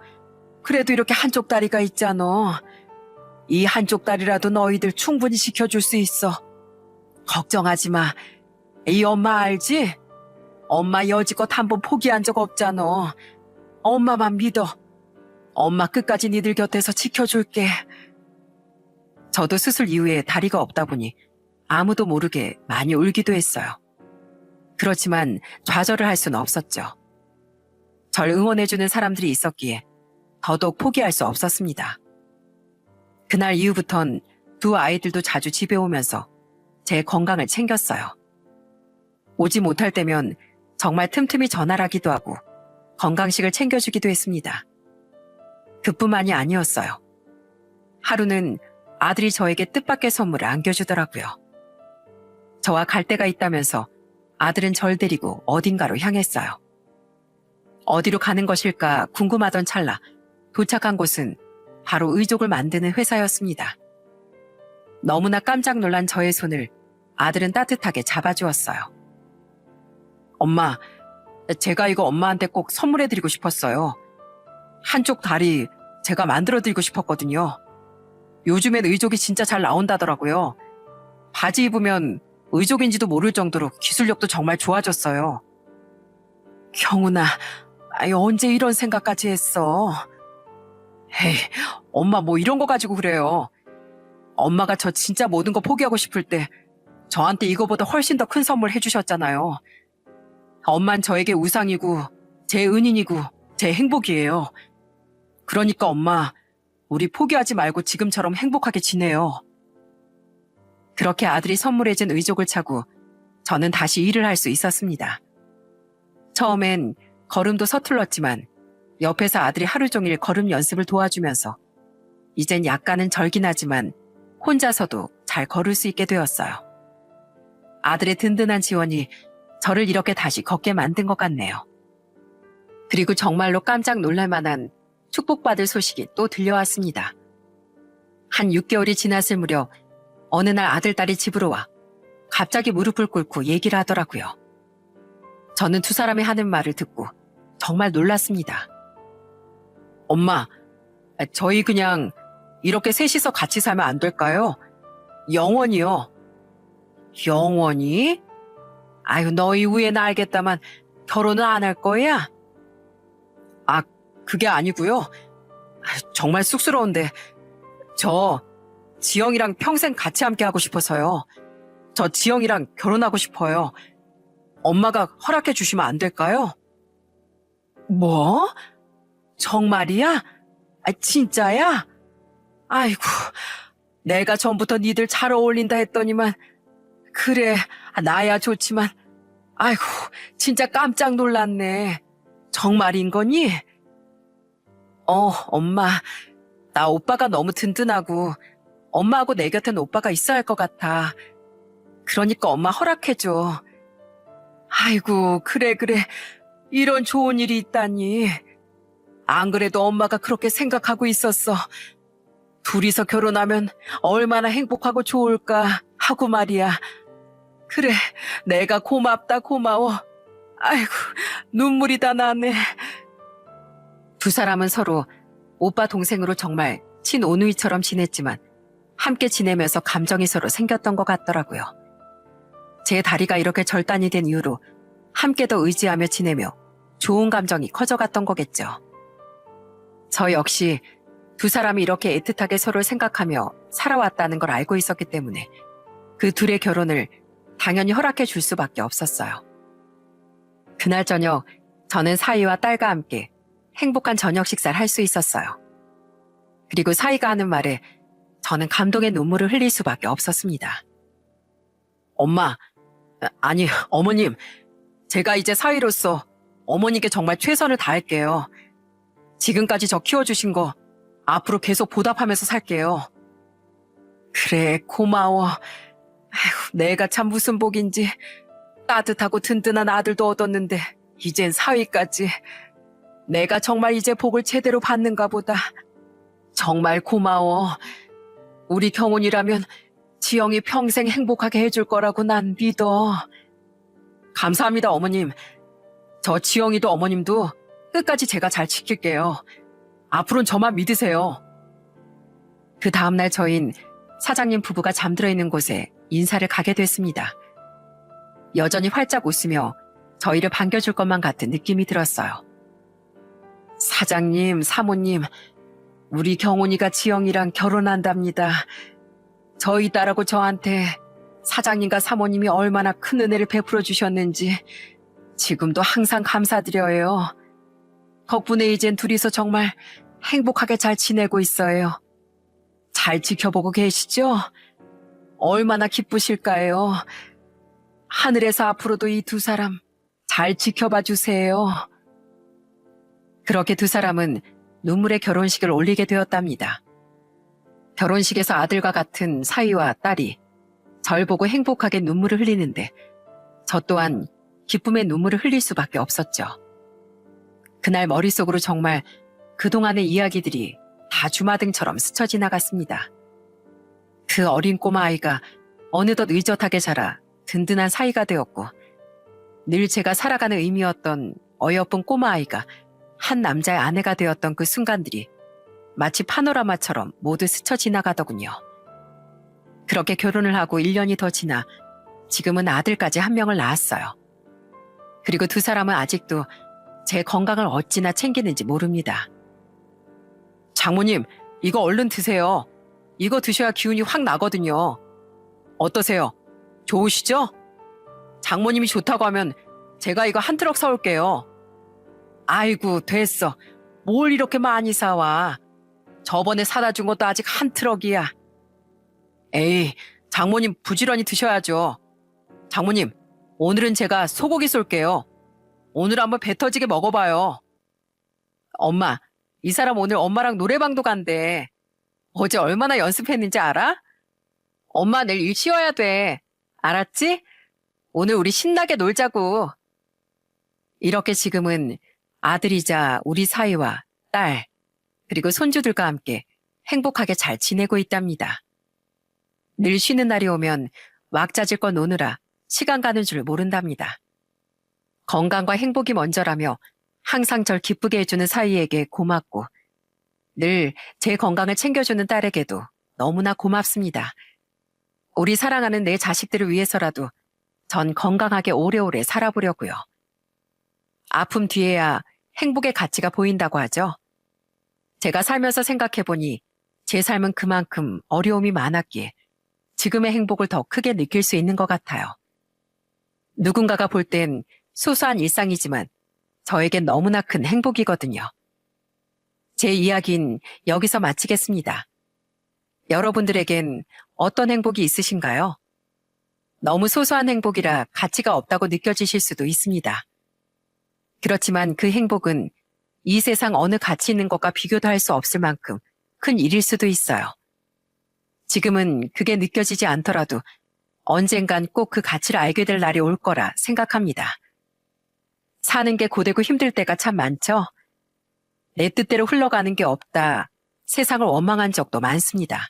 그래도 이렇게 한쪽 다리가 있잖아. 이 한쪽 다리라도 너희들 충분히 지켜줄 수 있어. 걱정하지 마. 이 엄마 알지? 엄마 여지껏 한번 포기한 적 없잖아. 엄마만 믿어. 엄마 끝까지 니들 곁에서 지켜줄게. 저도 수술 이후에 다리가 없다 보니 아무도 모르게 많이 울기도 했어요. 그렇지만 좌절을 할 수는 없었죠. 절 응원해주는 사람들이 있었기에 더더욱 포기할 수 없었습니다. 그날 이후부턴 두 아이들도 자주 집에 오면서 제 건강을 챙겼어요. 오지 못할 때면 정말 틈틈이 전화를 하기도 하고 건강식을 챙겨주기도 했습니다. 그뿐만이 아니었어요. 하루는 아들이 저에게 뜻밖의 선물을 안겨주더라고요. 저와 갈 데가 있다면서 아들은 절 데리고 어딘가로 향했어요. 어디로 가는 것일까 궁금하던 찰나 도착한 곳은 바로 의족을 만드는 회사였습니다. 너무나 깜짝 놀란 저의 손을 아들은 따뜻하게 잡아주었어요. 엄마, 제가 이거 엄마한테 꼭 선물해드리고 싶었어요. 한쪽 다리 제가 만들어드리고 싶었거든요. 요즘엔 의족이 진짜 잘 나온다더라고요. 바지 입으면 의족인지도 모를 정도로 기술력도 정말 좋아졌어요. 경훈아, 언제 이런 생각까지 했어? 에이, 엄마 뭐 이런 거 가지고 그래요. 엄마가 저 진짜 모든 거 포기하고 싶을 때 저한테 이거보다 훨씬 더 큰 선물 해주셨잖아요. 엄만 저에게 우상이고 제 은인이고 제 행복이에요. 그러니까 엄마, 우리 포기하지 말고 지금처럼 행복하게 지내요. 그렇게 아들이 선물해준 의족을 차고 저는 다시 일을 할 수 있었습니다. 처음엔 걸음도 서툴렀지만 옆에서 아들이 하루 종일 걸음 연습을 도와주면서 이젠 약간은 절긴 하지만 혼자서도 잘 걸을 수 있게 되었어요. 아들의 든든한 지원이 저를 이렇게 다시 걷게 만든 것 같네요. 그리고 정말로 깜짝 놀랄 만한 축복받을 소식이 또 들려왔습니다. 한 6개월이 지났을 무렵 어느 날 아들, 딸이 집으로 와 갑자기 무릎을 꿇고 얘기를 하더라고요. 저는 두 사람이 하는 말을 듣고 정말 놀랐습니다. 엄마, 저희 그냥 이렇게 셋이서 같이 살면 안 될까요? 영원히요. 영원히? 아유, 너희 후회는 알겠다만 결혼은 안 할 거야? 아, 그게 아니고요. 정말 쑥스러운데 저 지영이랑 평생 같이 함께 하고 싶어서요. 저 지영이랑 결혼하고 싶어요. 엄마가 허락해 주시면 안 될까요? 뭐? 정말이야? 아, 진짜야? 아이고, 내가 전부터 니들 잘 어울린다 했더니만 그래, 나야 좋지만 아이고, 진짜 깜짝 놀랐네. 정말인 거니? 엄마, 나 오빠가 너무 든든하고 엄마하고 내 곁엔 오빠가 있어야 할 것 같아. 그러니까 엄마 허락해줘. 아이고, 그래. 이런 좋은 일이 있다니. 안 그래도 엄마가 그렇게 생각하고 있었어. 둘이서 결혼하면 얼마나 행복하고 좋을까 하고 말이야. 그래, 내가 고맙다 고마워. 아이고, 눈물이 다 나네. 두 사람은 서로 오빠 동생으로 정말 친오누이처럼 지냈지만 함께 지내면서 감정이 서로 생겼던 것 같더라고요. 제 다리가 이렇게 절단이 된 이후로 함께 더 의지하며 지내며 좋은 감정이 커져갔던 거겠죠. 저 역시 두 사람이 이렇게 애틋하게 서로를 생각하며 살아왔다는 걸 알고 있었기 때문에 그 둘의 결혼을 당연히 허락해 줄 수밖에 없었어요. 그날 저녁 저는 사위와 딸과 함께 행복한 저녁 식사를 할 수 있었어요. 그리고 사위가 하는 말에 저는 감동의 눈물을 흘릴 수밖에 없었습니다. 엄마, 아니 어머님, 제가 이제 사위로서 어머니께 정말 최선을 다할게요. 지금까지 저 키워주신 거 앞으로 계속 보답하면서 살게요. 그래, 고마워. 아휴, 내가 참 무슨 복인지. 따뜻하고 든든한 아들도 얻었는데 이젠 사위까지. 내가 정말 이제 복을 제대로 받는가 보다. 정말 고마워. 우리 경훈이라면 지영이 평생 행복하게 해줄 거라고 난 믿어. 감사합니다, 어머님. 저 지영이도 어머님도 끝까지 제가 잘 지킬게요. 앞으로는 저만 믿으세요. 그 다음날 저흰 사장님 부부가 잠들어 있는 곳에 인사를 가게 됐습니다. 여전히 활짝 웃으며 저희를 반겨줄 것만 같은 느낌이 들었어요. 사장님, 사모님, 우리 경훈이가 지영이랑 결혼한답니다. 저희 딸하고 저한테 사장님과 사모님이 얼마나 큰 은혜를 베풀어 주셨는지 지금도 항상 감사드려요. 덕분에 이젠 둘이서 정말 행복하게 잘 지내고 있어요. 잘 지켜보고 계시죠? 얼마나 기쁘실까요? 하늘에서 앞으로도 이 두 사람 잘 지켜봐 주세요. 그렇게 두 사람은 눈물의 결혼식을 올리게 되었답니다. 결혼식에서 아들과 같은 사위와 딸이 절 보고 행복하게 눈물을 흘리는데 저 또한 기쁨의 눈물을 흘릴 수밖에 없었죠. 그날 머릿속으로 정말 그동안의 이야기들이 다 주마등처럼 스쳐 지나갔습니다. 그 어린 꼬마아이가 어느덧 의젓하게 자라 든든한 사이가 되었고 늘 제가 살아가는 의미였던 어여쁜 꼬마아이가 한 남자의 아내가 되었던 그 순간들이 마치 파노라마처럼 모두 스쳐 지나가더군요. 그렇게 결혼을 하고 1년이 더 지나 지금은 아들까지 한 명을 낳았어요. 그리고 두 사람은 아직도 제 건강을 어찌나 챙기는지 모릅니다. 장모님, 이거 얼른 드세요. 이거 드셔야 기운이 확 나거든요. 어떠세요? 좋으시죠? 장모님이 좋다고 하면 제가 이거 한 트럭 사올게요. 아이고, 됐어. 뭘 이렇게 많이 사와. 저번에 사다 준 것도 아직 한 트럭이야. 에이, 장모님 부지런히 드셔야죠. 장모님, 오늘은 제가 소고기 쏠게요. 오늘 한번 배 터지게 먹어봐요. 엄마, 이 사람 오늘 엄마랑 노래방도 간대. 어제 얼마나 연습했는지 알아? 엄마 내일 일 쉬어야 돼. 알았지? 오늘 우리 신나게 놀자고. 이렇게 지금은 아들이자 우리 사위와 딸, 그리고 손주들과 함께 행복하게 잘 지내고 있답니다. 늘 쉬는 날이 오면 왁자질껏 노느라 시간 가는 줄 모른답니다. 건강과 행복이 먼저라며 항상 절 기쁘게 해주는 사위에게 고맙고 늘 제 건강을 챙겨주는 딸에게도 너무나 고맙습니다. 우리 사랑하는 내 자식들을 위해서라도 전 건강하게 오래오래 살아보려고요. 아픔 뒤에야 행복의 가치가 보인다고 하죠. 제가 살면서 생각해보니 제 삶은 그만큼 어려움이 많았기에 지금의 행복을 더 크게 느낄 수 있는 것 같아요. 누군가가 볼 땐 소소한 일상이지만 저에겐 너무나 큰 행복이거든요. 제 이야기는 여기서 마치겠습니다. 여러분들에겐 어떤 행복이 있으신가요? 너무 소소한 행복이라 가치가 없다고 느껴지실 수도 있습니다. 그렇지만 그 행복은 이 세상 어느 가치 있는 것과 비교도 할 수 없을 만큼 큰 일일 수도 있어요. 지금은 그게 느껴지지 않더라도 언젠간 꼭 그 가치를 알게 될 날이 올 거라 생각합니다. 사는 게 고되고 힘들 때가 참 많죠? 내 뜻대로 흘러가는 게 없다. 세상을 원망한 적도 많습니다.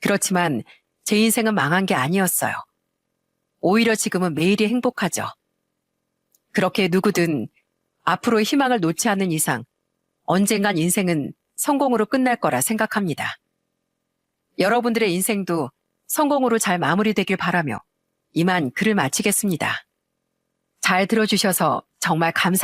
그렇지만 제 인생은 망한 게 아니었어요. 오히려 지금은 매일이 행복하죠. 그렇게 누구든 앞으로의 희망을 놓지 않는 이상 언젠간 인생은 성공으로 끝날 거라 생각합니다. 여러분들의 인생도 성공으로 잘 마무리되길 바라며 이만 글을 마치겠습니다. 잘 들어주셔서 정말 감사합니다.